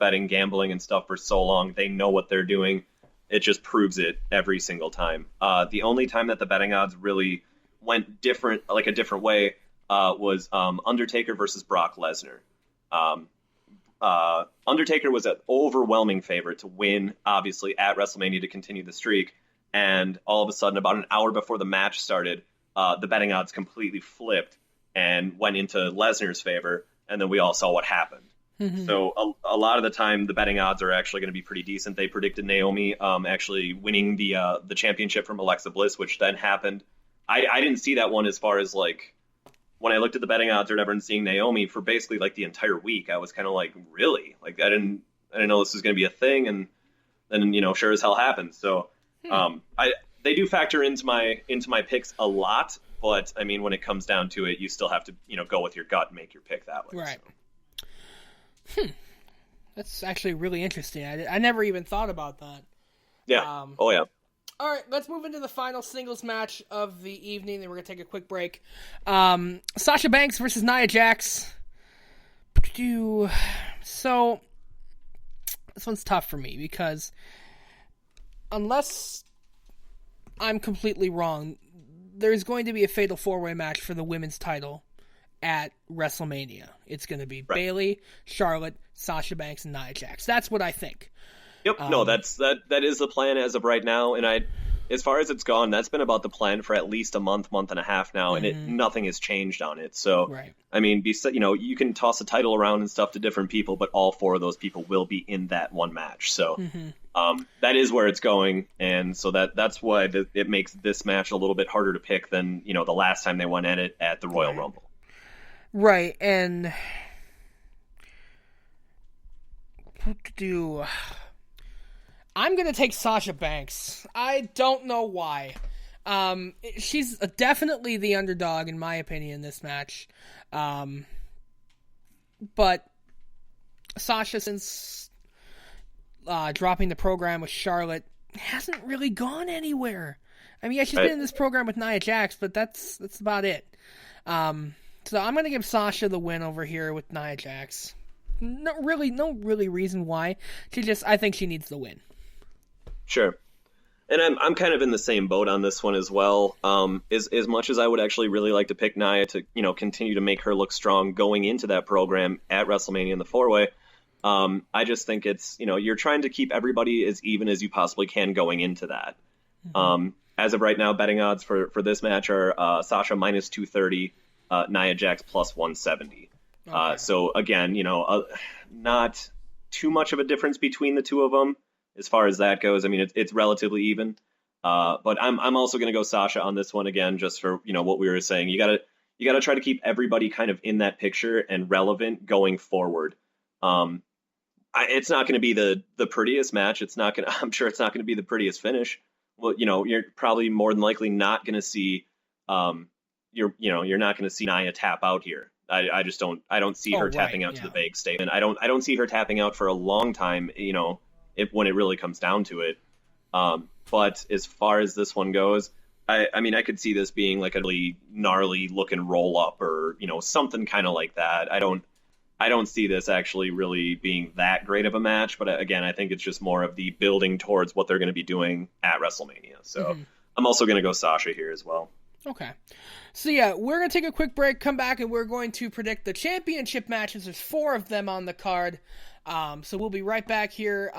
betting, gambling, and stuff for so long. They know what they're doing. It just proves it every single time. The only time that the betting odds really went a different way, was Undertaker versus Brock Lesnar. Undertaker was an overwhelming favorite to win, obviously, at WrestleMania to continue the streak. And all of a sudden, about an hour before the match started, the betting odds completely flipped and went into Lesnar's favor. And then we all saw what happened. Mm-hmm. So a lot of the time, the betting odds are actually going to be pretty decent. They predicted Naomi actually winning the championship from Alexa Bliss, which then happened. I didn't see that one as far as like when I looked at the betting odds or whatever and seeing Naomi for basically like the entire week. I was kind of like, really? Like I didn't know this was going to be a thing, and then sure as hell happened. So they do factor into my picks a lot, but I mean when it comes down to it, you still have to go with your gut and make your pick that way. Right. So. That's actually really interesting. I never even thought about that. Yeah. Oh yeah. All right, let's move into the final singles match of the evening. Then we're going to take a quick break. Sasha Banks versus Nia Jax. So, this one's tough for me because unless I'm completely wrong, there's going to be a fatal four-way match for the women's title at WrestleMania. It's going to be right. Bayley, Charlotte, Sasha Banks, and Nia Jax. That's what I think. Yep. No, that is the plan as of right now. And as far as it's gone, that's been about the plan for at least a month and a half now, and nothing has changed on it. So, right. I mean, you can toss a title around and stuff to different people, but all four of those people will be in that one match. So, that is where it's going, and so that's why it makes this match a little bit harder to pick than the last time they went at it at the Royal Rumble. Right, and what to do? I'm going to take Sasha Banks. I don't know why. She's definitely the underdog, in my opinion, in this match. But Sasha, since dropping the program with Charlotte, hasn't really gone anywhere. I mean, yeah, she's been in this program with Nia Jax, but that's about it. So I'm going to give Sasha the win over here with Nia Jax. No really reason why. I think she needs the win. Sure. And I'm kind of in the same boat on this one as well. As much as I would actually really like to pick Nia to, continue to make her look strong going into that program at WrestleMania in the four-way, I just think it's, you're trying to keep everybody as even as you possibly can going into that. Mm-hmm. As of right now, betting odds for this match are Sasha minus 230, Nia Jax plus 170. Okay. So again, not too much of a difference between the two of them. As far as that goes, I mean, it's relatively even. But I'm also going to go Sasha on this one again, just for, what we were saying. You gotta try to keep everybody kind of in that picture and relevant going forward. It's not going to be the prettiest match. I'm sure it's not going to be the prettiest finish. Well, you're probably more than likely not going to see, you're not going to see Nia tap out here. I just don't see her tapping out to the vague statement. I don't see her tapping out for a long time, when it really comes down to it. But as far as this one goes, I mean, I could see this being like a really gnarly looking roll up or, something kind of like that. I don't see this actually really being that great of a match. But again, I think it's just more of the building towards what they're going to be doing at WrestleMania. So I'm also going to go Sasha here as well. Okay. So yeah, we're going to take a quick break, come back, and we're going to predict the championship matches. There's 4 of them on the card. So we'll be right back here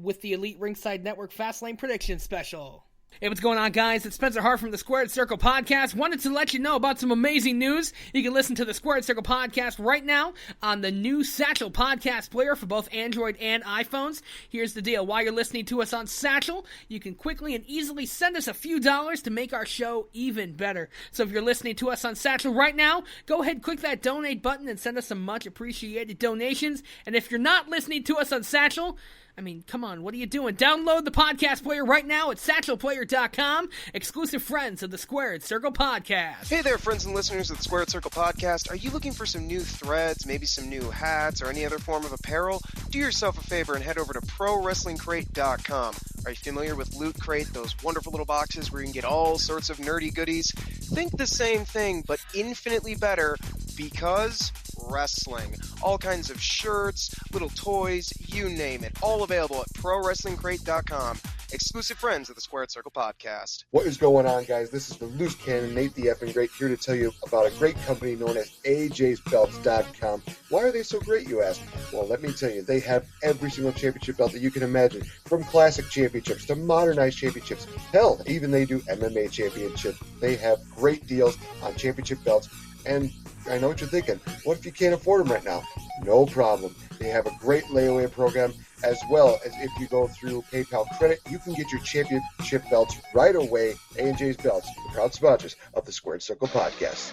with the Elite Ringside Network Fastlane Prediction Special. Hey, what's going on, guys? It's Spencer Hart from the Squared Circle Podcast. Wanted to let you know about some amazing news. You can listen to the Squared Circle Podcast right now on the new Satchel Podcast player for both Android and iPhones. Here's the deal. While you're listening to us on Satchel, you can quickly and easily send us a few dollars to make our show even better. So if you're listening to us on Satchel right now, go ahead, click that donate button and send us some much appreciated donations. And if you're not listening to us on Satchel, I mean, come on, what are you doing? Download the podcast player right now at satchelplayer.com. Exclusive friends of the Squared Circle Podcast. Hey there, friends and listeners of the Squared Circle Podcast. Are you looking for some new threads, maybe some new hats, or any other form of apparel? Do yourself a favor and head over to ProWrestlingCrate.com. Are you familiar with Loot Crate, those wonderful little boxes where you can get all sorts of nerdy goodies? Think the same thing, but infinitely better, because wrestling. All kinds of shirts, little toys, you name it. All available at ProWrestlingCrate.com. Exclusive friends of the Squared Circle Podcast. What is going on, guys? This is the Loose Cannon, Nate the Effing Great, here to tell you about a great company known as AJsBelts.com. Why are they so great, you ask? Well, let me tell you, they have every single championship belt that you can imagine, from classic championships to modernized championships. Hell, even they do MMA championships. They have great deals on championship belts, and I know what you're thinking. What if you can't afford them right now? No problem. They have a great layaway program, as well as if you go through PayPal credit, you can get your championship belts right away. A&J's Belts, the proud sponsors of the Squared Circle Podcast.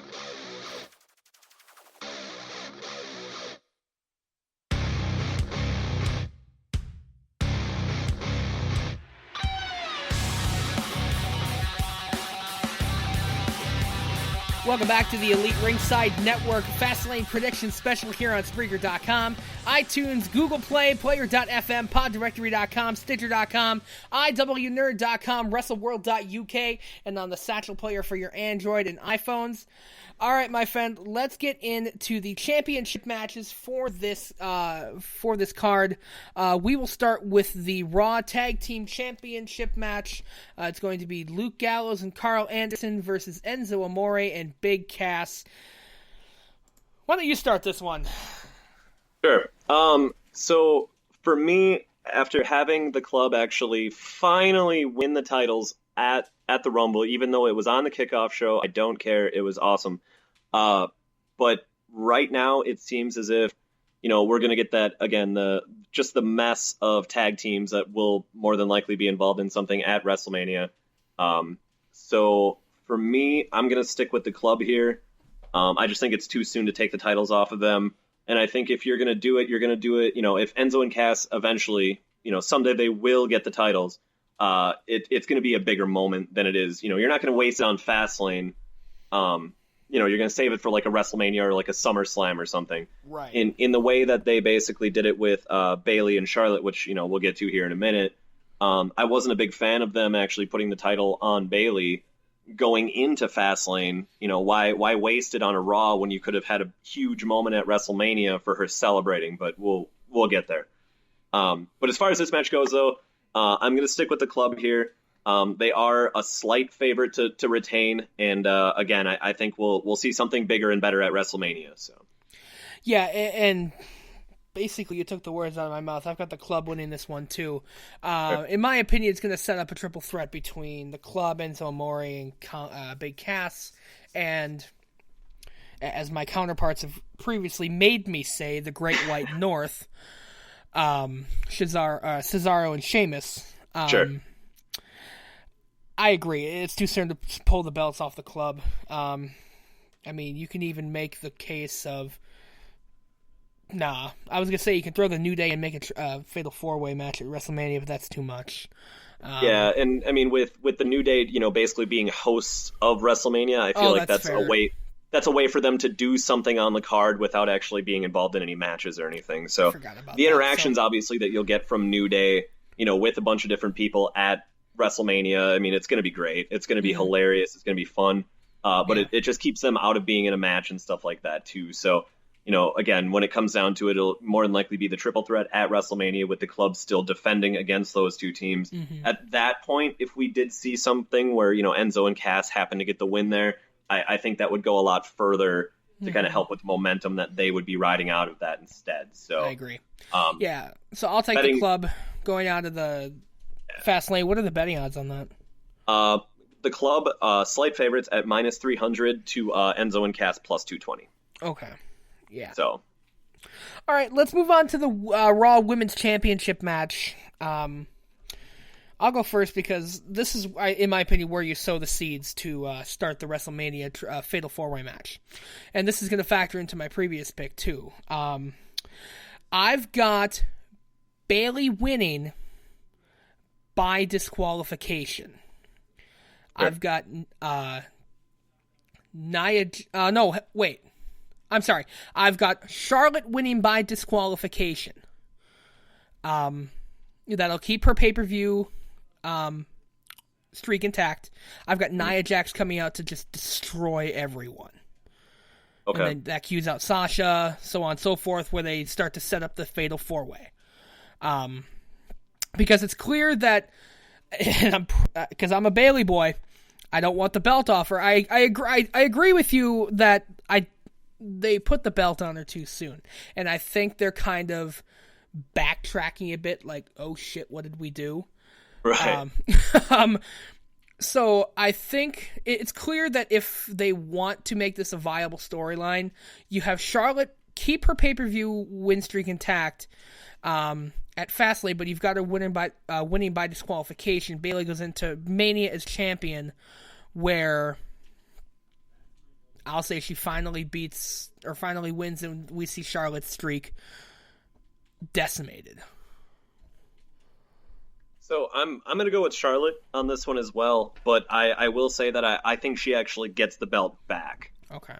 Welcome back to the Elite Ringside Network Fastlane Prediction Special here on Spreaker.com, iTunes, Google Play, Player.fm, PodDirectory.com, Stitcher.com, IWNerd.com, WrestleWorld.uk, and on the Satchel Player for your Android and iPhones. All right, my friend, let's get into the championship matches for this card. We will start with the Raw Tag Team Championship match. It's going to be Luke Gallows and Carl Anderson versus Enzo Amore and Big Cass. Why don't you start this one? Sure. So for me, after having the club actually finally win the titles at the Rumble, even though it was on the kickoff show, I don't care. It was awesome. But right now it seems as if, we're going to get that again, the mess of tag teams that will more than likely be involved in something at WrestleMania. So for me, I'm going to stick with the club here. I just think it's too soon to take the titles off of them. And I think if you're going to do it, you're going to do it, if Enzo and Cass eventually, someday they will get the titles. It's going to be a bigger moment than it is. You're not going to waste it on Fastlane. You're going to save it for like a WrestleMania or like a SummerSlam or something. Right. In the way that they basically did it with Bayley and Charlotte, which, we'll get to here in a minute. I wasn't a big fan of them actually putting the title on Bayley going into Fastlane. Why waste it on a Raw when you could have had a huge moment at WrestleMania for her celebrating? But we'll get there. But as far as this match goes, though, I'm going to stick with the club here. They are a slight favorite to retain, and again, I think we'll see something bigger and better at WrestleMania. So, yeah, and basically you took the words out of my mouth. I've got the club winning this one too. Sure. In my opinion, it's going to set up a triple threat between the club, Enzo Amore, and Big Cass, and as my counterparts have previously made me say, the Great White North, Cesaro and Sheamus. Sure. I agree. It's too soon to pull the belts off the club. You can even make the case of... I was going to say you can throw the New Day and make a Fatal 4-Way match at WrestleMania, but that's too much. Yeah, and with the New Day, basically being hosts of WrestleMania, I feel like that's a way for them to do something on the card without actually being involved in any matches or anything. So the interactions, obviously, that you'll get from New Day, with a bunch of different people at WrestleMania, it's going to be great. It's going to be hilarious. It's going to be fun. But it just keeps them out of being in a match and stuff like that, too. So, again, when it comes down to it, it'll more than likely be the triple threat at WrestleMania with the club still defending against those two teams. Mm-hmm. At that point, if we did see something where, Enzo and Cass happen to get the win there, I think that would go a lot further to kind of help with the momentum that they would be riding out of that instead. So I agree. So I'll take the club going out of the Fastlane. What are the betting odds on that? The club, slight favorites at minus 300 to Enzo and Cass plus 220. Okay. Yeah. So. All right, let's move on to the Raw Women's Championship match. I'll go first because this is, in my opinion, where you sow the seeds to start the WrestleMania Fatal 4-Way match. And this is going to factor into my previous pick, too. I've got Bayley winning by disqualification. Sure. I've got I've got Charlotte winning by disqualification. That'll keep her pay-per-view streak intact. I've got Nia Jax coming out to just destroy everyone. Okay. And then that cues out Sasha, so on and so forth, where they start to set up the fatal 4-way. Because it's clear that, because I'm a Bayley boy, I don't want the belt off her. I agree with you that they put the belt on her too soon. And I think they're kind of backtracking a bit, like, oh shit, what did we do? Right. So I think it's clear that if they want to make this a viable storyline, you have Charlotte keep her pay-per-view win streak intact at Fastlane, but you've got her winning by disqualification. Bayley goes into Mania as champion, where I'll say she finally wins, and we see Charlotte's streak decimated. So I'm going to go with Charlotte on this one as well, but I will say that I think she actually gets the belt back. Okay.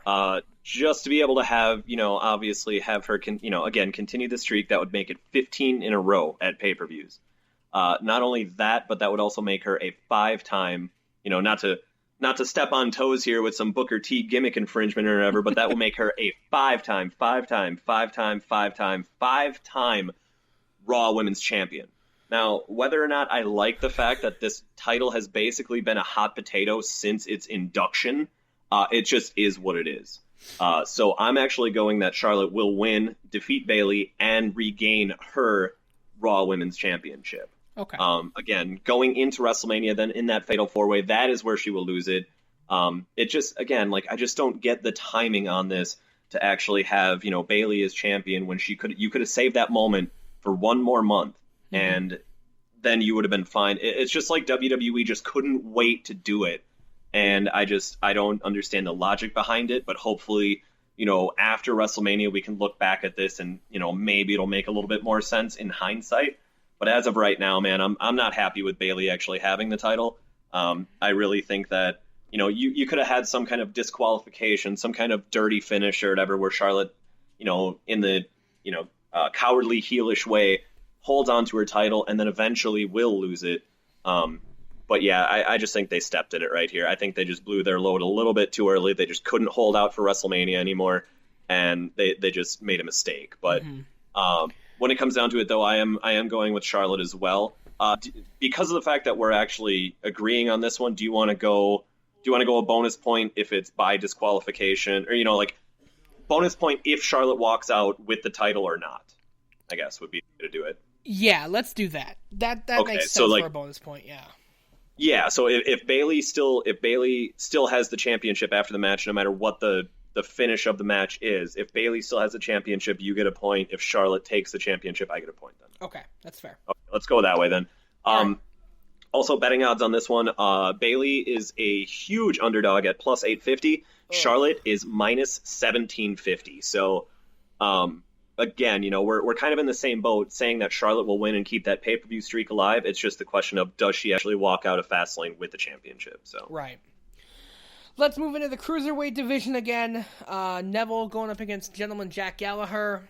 Just to be able to have, obviously have her, again, continue the streak, that would make it 15 in a row at pay-per-views. Not only that, but that would also make her a 5-time, not to step on toes here with some Booker T gimmick infringement or whatever, but that will make her a 5-time Raw Women's Champion. Now, whether or not I like the fact that this title has basically been a hot potato since its induction, it just is what it is. So I'm actually going that Charlotte will win, defeat Bayley, and regain her Raw Women's Championship. Okay. Again, going into WrestleMania, then in that Fatal 4-Way, that is where she will lose it. It just, again, I just don't get the timing on this to actually have, Bayley as champion when you could have saved that moment for one more month. And then you would have been fine. It's just like WWE just couldn't wait to do it. And I don't understand the logic behind it. But hopefully, after WrestleMania, we can look back at this and, maybe it'll make a little bit more sense in hindsight. But as of right now, man, I'm not happy with Bayley actually having the title. I really think that, you could have had some kind of disqualification, some kind of dirty finish or whatever, where Charlotte, in the, cowardly heelish way, holds on to her title and then eventually will lose it. But yeah, I just think they stepped in it right here. I think they just blew their load a little bit too early. They just couldn't hold out for WrestleMania anymore, and they just made a mistake. But when it comes down to it, though, I am going with Charlotte as well. Because of the fact that we're actually agreeing on this one, do you want to go a bonus point if it's by disqualification, or bonus point if Charlotte walks out with the title or not? I guess would be to do it. Yeah, let's do that. That okay, makes sense so for a bonus point. Yeah. Yeah. So if Bayley still has the championship after the match, no matter what the finish of the match is, if Bayley still has the championship, you get a point. If Charlotte takes the championship, I get a point then. Okay, that's fair. Okay, let's go that way then. Right. Also, betting odds on this one, Bayley is a huge underdog at plus 850. Oh. Charlotte is minus 1750. So, again, we're kind of in the same boat, saying that Charlotte will win and keep that pay-per-view streak alive. It's just the question of, does she actually walk out of Fastlane with the championship? So right. Let's move into the Cruiserweight division again. Neville going up against Gentleman Jack Gallagher.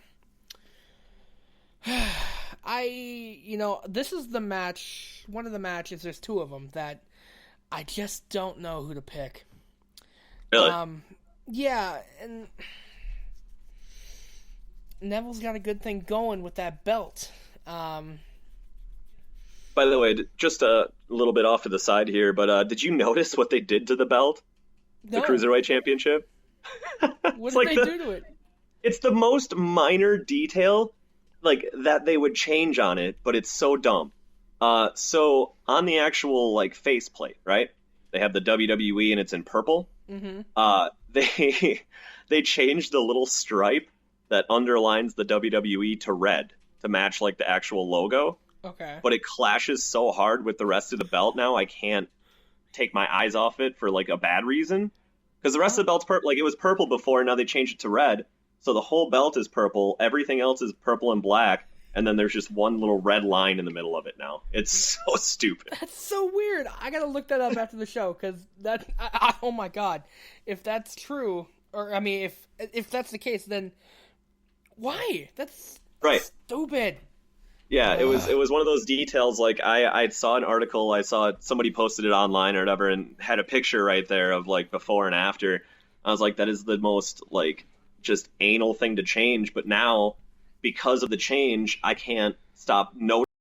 This is the match, one of the matches, there's two of them, that I just don't know who to pick. Really? Yeah, and Neville's got a good thing going with that belt. By the way, just a little bit off to the side here, but did you notice what they did to the belt? No. The Cruiserweight Championship? What did they do to it? It's the most minor detail that they would change on it, but it's so dumb. So on the actual faceplate, right? They have the WWE and it's in purple. Mm-hmm. They changed the little stripe that underlines the WWE to red to match the actual logo. Okay. But it clashes so hard with the rest of the belt now, I can't take my eyes off it for a bad reason. Because the rest of the belt's purple. It was purple before, now they changed it to red. So the whole belt is purple, everything else is purple and black, and then there's just one little red line in the middle of it now. It's so stupid. That's so weird. I gotta look that up after the show, because oh my god. If that's true, or, I mean, if that's the case, then why? That's right. Stupid. Yeah, it was one of those details, I saw an article, I saw somebody posted it online or whatever, and had a picture right there of, before and after. I was like, that is the most like just anal thing to change. But now, because of the change, I can't stop noticing